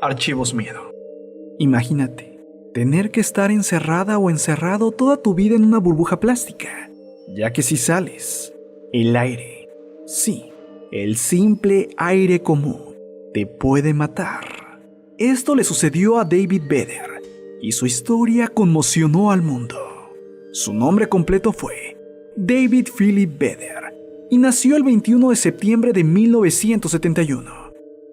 Archivos Miedo. Imagínate, tener que estar encerrada o encerrado toda tu vida en una burbuja plástica, ya que si sales, el aire, sí, el simple aire común, te puede matar. Esto le sucedió a David Vedder, y su historia conmocionó al mundo. Su nombre completo fue David Philip Vedder, y nació el 21 de septiembre de 1971.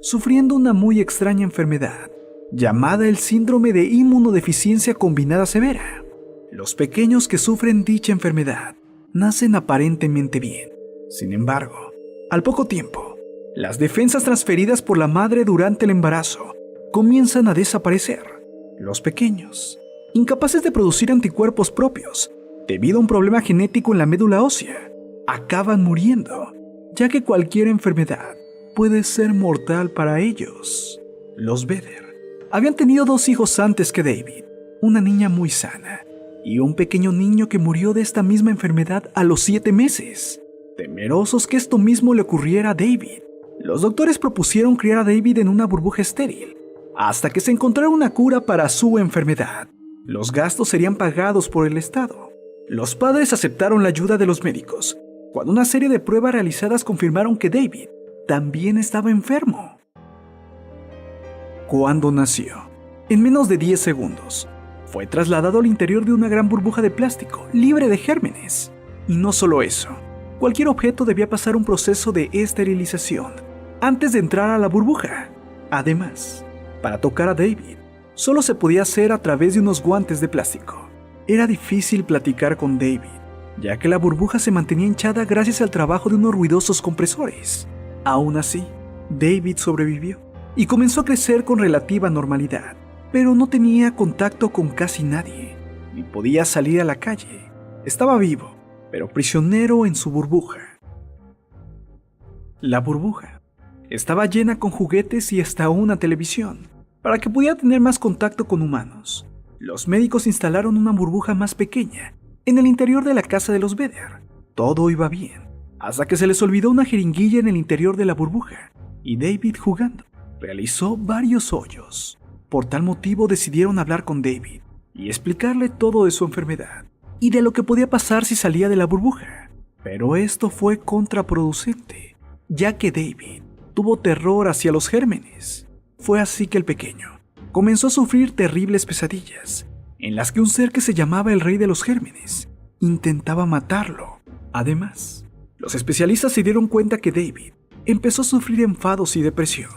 Sufriendo una muy extraña enfermedad, llamada el síndrome de inmunodeficiencia combinada severa. Los pequeños que sufren dicha enfermedad nacen aparentemente bien. Sin embargo, al poco tiempo, las defensas transferidas por la madre durante el embarazo comienzan a desaparecer. Los pequeños, incapaces de producir anticuerpos propios debido a un problema genético en la médula ósea, acaban muriendo, ya que cualquier enfermedad puede ser mortal para ellos. Los Vedder habían tenido 2 hijos antes que David, una niña muy sana y un pequeño niño que murió de esta misma enfermedad a los 7 meses. Temerosos que esto mismo le ocurriera a David, los doctores propusieron criar a David en una burbuja estéril, hasta que se encontrara una cura para su enfermedad. Los gastos serían pagados por el Estado. Los padres aceptaron la ayuda de los médicos, cuando una serie de pruebas realizadas confirmaron que David también estaba enfermo. Cuando nació, en menos de 10 segundos, fue trasladado al interior de una gran burbuja de plástico, libre de gérmenes. Y no solo eso, cualquier objeto debía pasar un proceso de esterilización antes de entrar a la burbuja. Además, para tocar a David, solo se podía hacer a través de unos guantes de plástico. Era difícil platicar con David, ya que la burbuja se mantenía hinchada gracias al trabajo de unos ruidosos compresores. Aún así, David sobrevivió y comenzó a crecer con relativa normalidad, pero no tenía contacto con casi nadie, ni podía salir a la calle. Estaba vivo, pero prisionero en su burbuja. La burbuja estaba llena con juguetes y hasta una televisión, para que pudiera tener más contacto con humanos. Los médicos instalaron una burbuja más pequeña en el interior de la casa de los Vedder. Todo iba bien, hasta que se les olvidó una jeringuilla en el interior de la burbuja, y David, jugando, realizó varios hoyos. Por tal motivo decidieron hablar con David y explicarle todo de su enfermedad y de lo que podía pasar si salía de la burbuja. Pero esto fue contraproducente, ya que David tuvo terror hacia los gérmenes. Fue así que el pequeño comenzó a sufrir terribles pesadillas, en las que un ser que se llamaba el Rey de los Gérmenes intentaba matarlo. Además, los especialistas se dieron cuenta que David empezó a sufrir enfados y depresión.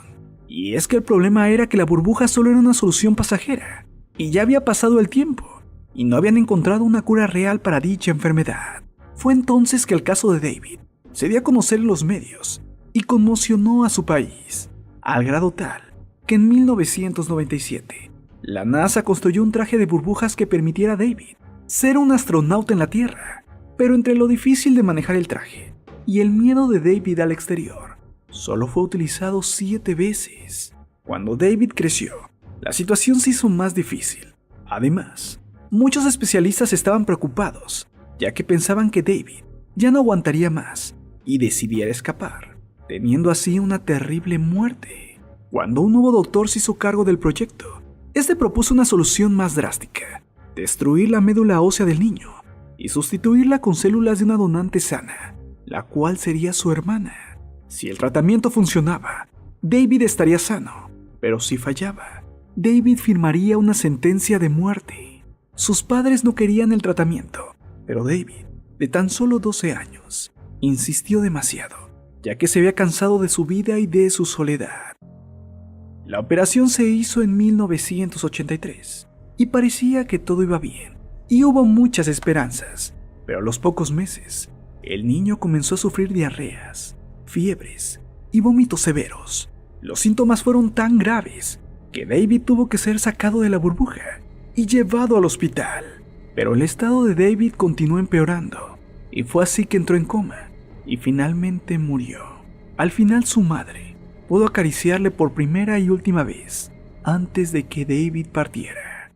Y es que el problema era que la burbuja solo era una solución pasajera, y ya había pasado el tiempo, y no habían encontrado una cura real para dicha enfermedad. Fue entonces que el caso de David se dio a conocer en los medios y conmocionó a su país, al grado tal que en 1997 la NASA construyó un traje de burbujas que permitiera a David ser un astronauta en la Tierra. Pero entre lo difícil de manejar el traje y el miedo de David al exterior, solo fue utilizado 7 veces. Cuando David creció, la situación se hizo más difícil. Además, muchos especialistas estaban preocupados, ya que pensaban que David ya no aguantaría más y decidiera escapar, teniendo así una terrible muerte. Cuando un nuevo doctor se hizo cargo del proyecto, este propuso una solución más drástica: destruir la médula ósea del niño y sustituirla con células de una donante sana, la cual sería su hermana. Si el tratamiento funcionaba, David estaría sano, pero si fallaba, David firmaría una sentencia de muerte. Sus padres no querían el tratamiento, pero David, de tan solo 12 años, insistió demasiado, ya que se había cansado de su vida y de su soledad. La operación se hizo en 1983 y parecía que todo iba bien, y hubo muchas esperanzas, pero a los pocos meses, el niño comenzó a sufrir diarreas, fiebres y vómitos severos. Los síntomas fueron tan graves que David tuvo que ser sacado de la burbuja y llevado al hospital. Pero el estado de David continuó empeorando, y fue así que entró en coma y finalmente murió. Al final su madre pudo acariciarle por primera y última vez antes de que David partiera.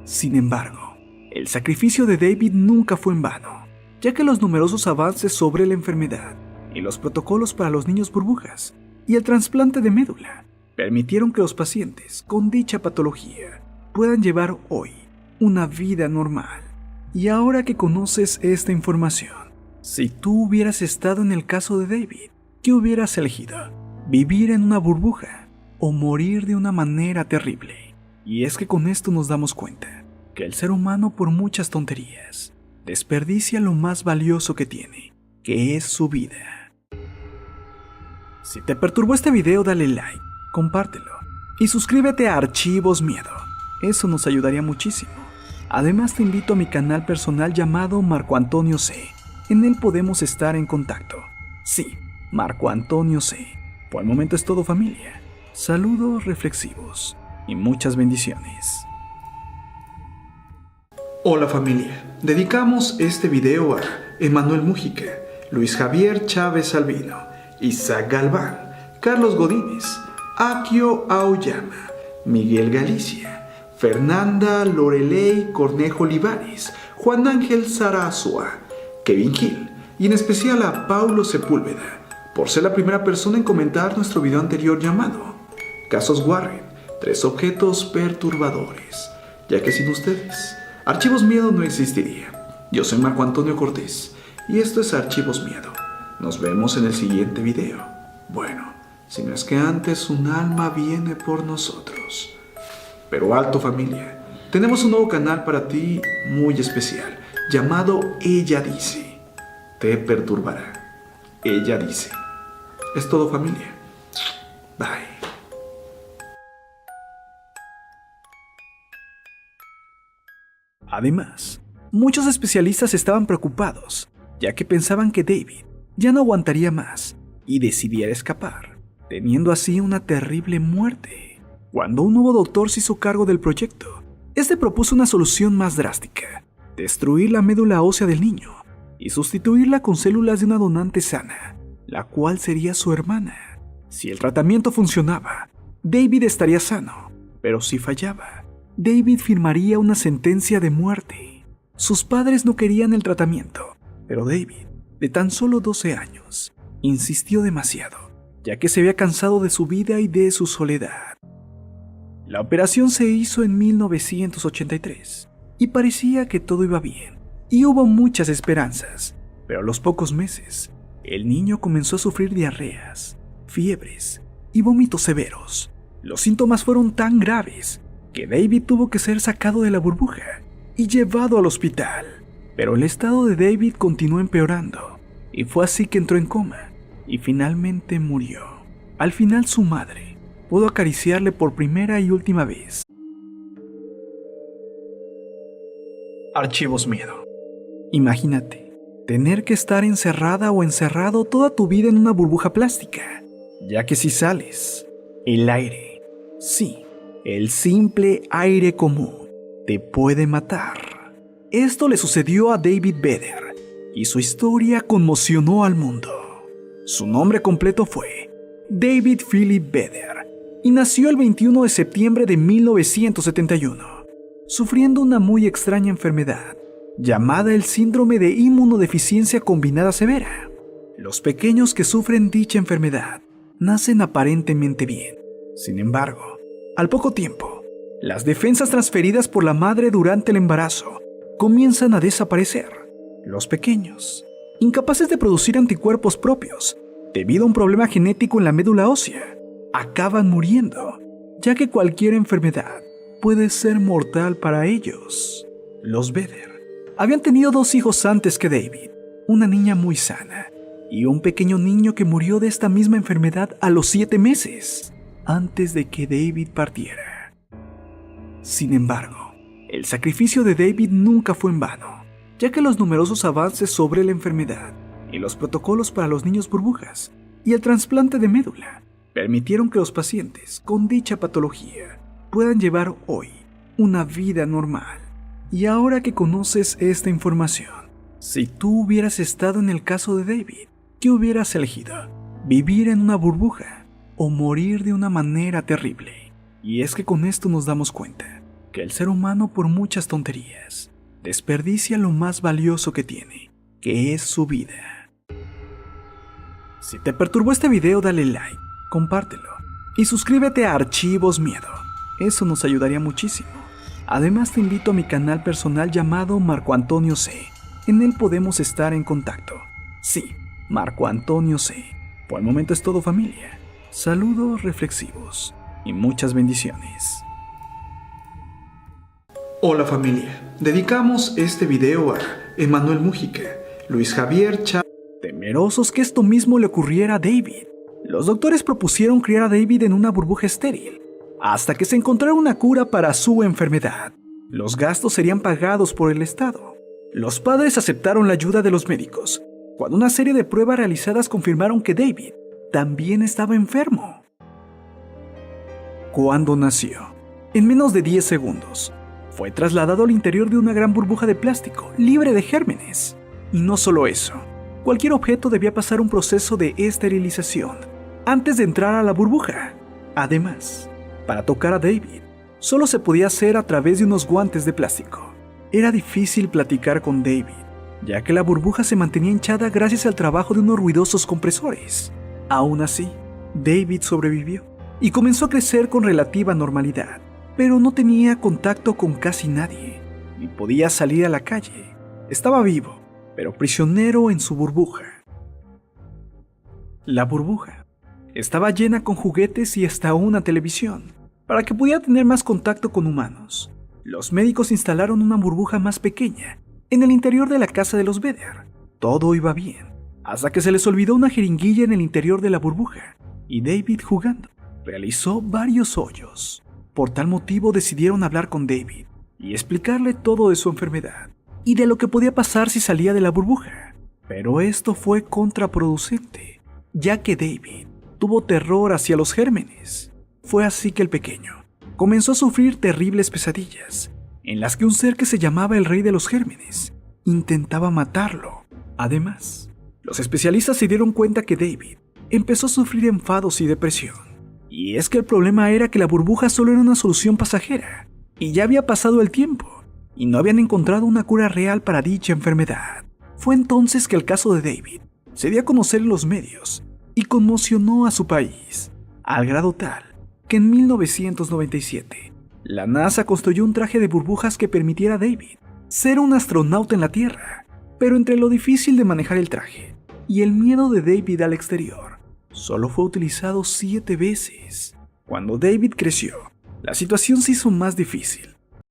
Sin embargo, el sacrificio de David nunca fue en vano, ya que los numerosos avances sobre la enfermedad y los protocolos para los niños burbujas y el trasplante de médula permitieron que los pacientes con dicha patología puedan llevar hoy una vida normal. Y ahora que conoces esta información, si tú hubieras estado en el caso de David, ¿qué hubieras elegido? ¿Vivir en una burbuja o morir de una manera terrible? Y es que con esto nos damos cuenta que el ser humano, por muchas tonterías, desperdicia lo más valioso que tiene, que es su vida. Si te perturbó este video, dale like, compártelo y suscríbete a Archivos Miedo. Eso nos ayudaría muchísimo. Además, te invito a mi canal personal llamado Marco Antonio C. En él podemos estar en contacto. Sí, Marco Antonio C. Por el momento es todo, familia. Saludos reflexivos y muchas bendiciones. Hola familia, dedicamos este video a Emanuel Mújica, Luis Javier Chávez Albino, Isaac Galván, Carlos Godínez, Akio Aoyama, Miguel Galicia, Fernanda Loreley Cornejo Olivares, Juan Ángel Sarasua, Kevin Gil y en especial a Paulo Sepúlveda por ser la primera persona en comentar nuestro video anterior llamado Casos Warren, 3 objetos perturbadores, ya que sin ustedes Archivos Miedo no existiría. Yo soy Marco Antonio Cortés y esto es Archivos Miedo. Nos vemos en el siguiente video. Bueno, si no es que antes un alma viene por nosotros. Pero alto familia, tenemos un nuevo canal para ti muy especial, llamado Ella Dice. Te perturbará. Ella Dice. Es todo familia. Bye. Además, muchos especialistas estaban preocupados, ya que pensaban que David ya no aguantaría más y decidiera escapar, teniendo así una terrible muerte. Cuando un nuevo doctor se hizo cargo del proyecto, este propuso una solución más drástica: destruir la médula ósea del niño y sustituirla con células de una donante sana, la cual sería su hermana. Si el tratamiento funcionaba, David estaría sano, pero si fallaba, David firmaría una sentencia de muerte. Sus padres no querían el tratamiento, pero David, de tan solo 12 años, insistió demasiado, ya que se había cansado de su vida y de su soledad. La operación se hizo en 1983 y parecía que todo iba bien y hubo muchas esperanzas, pero a los pocos meses, el niño comenzó a sufrir diarreas, fiebres y vómitos severos. Los síntomas fueron tan graves que David tuvo que ser sacado de la burbuja y llevado al hospital. Pero el estado de David continuó empeorando y fue así que entró en coma y finalmente murió. Al final su madre pudo acariciarle por primera y última vez. Archivos Miedo. Imagínate tener que estar encerrada o encerrado toda tu vida en una burbuja plástica, ya que si sales, el aire, sí, el simple aire común, te puede matar. Esto le sucedió a David Vedder y su historia conmocionó al mundo. Su nombre completo fue David Philip Vedder y nació el 21 de septiembre de 1971, sufriendo una muy extraña enfermedad llamada el síndrome de inmunodeficiencia combinada severa. Los pequeños que sufren dicha enfermedad nacen aparentemente bien. Sin embargo, al poco tiempo, las defensas transferidas por la madre durante el embarazo comienzan a desaparecer. Los pequeños, incapaces de producir anticuerpos propios debido a un problema genético en la médula ósea, acaban muriendo, ya que cualquier enfermedad puede ser mortal para ellos. Los Vedder habían tenido 2 hijos antes que David, una niña muy sana y un pequeño niño que murió de esta misma enfermedad a los 7 meses, antes de que David partiera. Sin embargo, el sacrificio de David nunca fue en vano, ya que los numerosos avances sobre la enfermedad y los protocolos para los niños burbujas y el trasplante de médula permitieron que los pacientes con dicha patología puedan llevar hoy una vida normal. Y ahora que conoces esta información, si tú hubieras estado en el caso de David, ¿qué hubieras elegido? ¿Vivir en una burbuja o morir de una manera terrible? Y es que con esto nos damos cuenta que el ser humano, por muchas tonterías, desperdicia lo más valioso que tiene, que es su vida. Si te perturbó este video, dale like, compártelo y suscríbete a Archivos Miedo. Eso nos ayudaría muchísimo. Además te invito a mi canal personal llamado Marco Antonio C. En él podemos estar en contacto. Sí, Marco Antonio C. Por el momento es todo, familia. Saludos reflexivos y muchas bendiciones. Hola familia, dedicamos este video a Emanuel Mújica, Luis Javier Chávez. Temerosos que esto mismo le ocurriera a David, los doctores propusieron criar a David en una burbuja estéril, hasta que se encontrara una cura para su enfermedad. Los gastos serían pagados por el Estado. Los padres aceptaron la ayuda de los médicos, cuando una serie de pruebas realizadas confirmaron que David también estaba enfermo. Cuando nació, en menos de 10 segundos, fue trasladado al interior de una gran burbuja de plástico, libre de gérmenes. Y no solo eso, cualquier objeto debía pasar un proceso de esterilización antes de entrar a la burbuja. Además, para tocar a David, solo se podía hacer a través de unos guantes de plástico. Era difícil platicar con David, ya que la burbuja se mantenía hinchada gracias al trabajo de unos ruidosos compresores. Aún así, David sobrevivió y comenzó a crecer con relativa normalidad, pero no tenía contacto con casi nadie, ni podía salir a la calle. Estaba vivo, pero prisionero en su burbuja. La burbuja estaba llena con juguetes y hasta una televisión, para que pudiera tener más contacto con humanos. Los médicos instalaron una burbuja más pequeña en el interior de la casa de los Vedder. Todo iba bien, hasta que se les olvidó una jeringuilla en el interior de la burbuja, y David, jugando, realizó varios hoyos. Por tal motivo decidieron hablar con David y explicarle todo de su enfermedad y de lo que podía pasar si salía de la burbuja. Pero esto fue contraproducente, ya que David tuvo terror hacia los gérmenes. Fue así que el pequeño comenzó a sufrir terribles pesadillas, en las que un ser que se llamaba el Rey de los Gérmenes intentaba matarlo. Además, los especialistas se dieron cuenta que David empezó a sufrir enfados y depresión. Y es que el problema era que la burbuja solo era una solución pasajera, y ya había pasado el tiempo, y no habían encontrado una cura real para dicha enfermedad. Fue entonces que el caso de David se dio a conocer en los medios y conmocionó a su país, al grado tal que en 1997 la NASA construyó un traje de burbujas que permitiera a David ser un astronauta en la Tierra. Pero entre lo difícil de manejar el traje y el miedo de David al exterior, solo fue utilizado 7 veces. Cuando David creció, la situación se hizo más difícil,